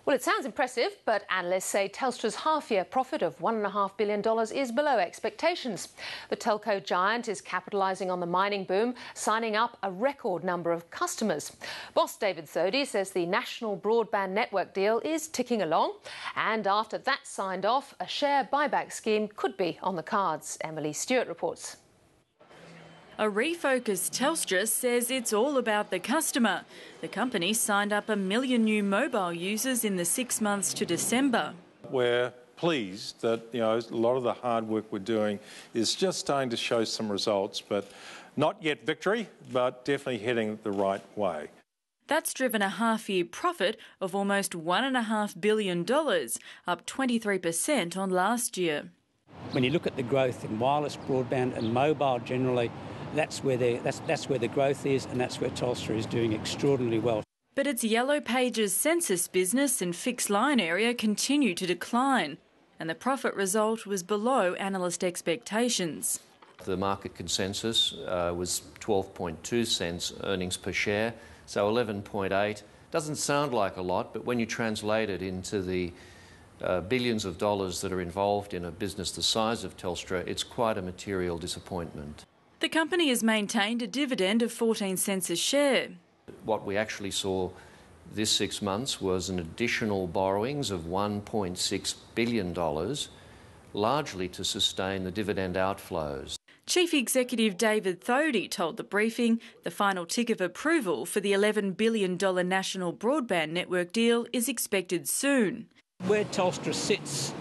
Well, it sounds impressive, but analysts say Telstra's half-year profit of $1.5 billion is below expectations. The telco giant is capitalising on the mining boom, signing up a record number of customers. Boss David Thodey says the national broadband network deal is ticking along, and after that's signed off, a share buyback scheme could be on the cards. Emily Stewart reports. A refocused Telstra says it's all about the customer. The company signed up 1 million new mobile users in the 6 months to December. We're pleased that a lot of the hard work we're doing is just starting to show some results, but not yet victory, but definitely heading the right way. That's driven a half-year profit of almost $1.5 billion, up 23% on last year. When you look at the growth in wireless broadband and mobile generally, that's where the growth is, and that's where Telstra is doing extraordinarily well. But its Yellow Pages census business and fixed line area continue to decline, and the profit result was below analyst expectations. The market consensus was 12.2 cents earnings per share, so 11.8. Doesn't sound like a lot, but when you translate it into the billions of dollars that are involved in a business the size of Telstra, it's quite a material disappointment. The company has maintained a dividend of 14 cents a share. What we actually saw this 6 months was an additional borrowings of $1.6 billion, largely to sustain the dividend outflows. Chief Executive David Thodey told the briefing the final tick of approval for the $11 billion national broadband network deal is expected soon. Where Telstra sits,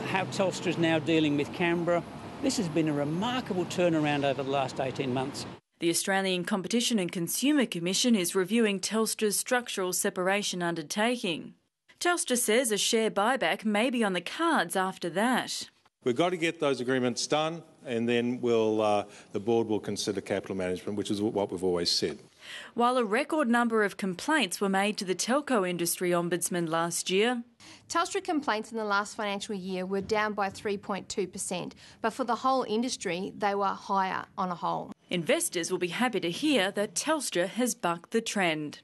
how Telstra is now dealing with Canberra, this has been a remarkable turnaround over the last 18 months. The Australian Competition and Consumer Commission is reviewing Telstra's structural separation undertaking. Telstra says a share buyback may be on the cards after that. We've got to get those agreements done, and then the board will consider capital management, which is what we've always said. While a record number of complaints were made to the telco industry ombudsman last year, Telstra complaints in the last financial year were down by 3.2%, but for the whole industry, they were higher on a whole. investors will be happy to hear that Telstra has bucked the trend.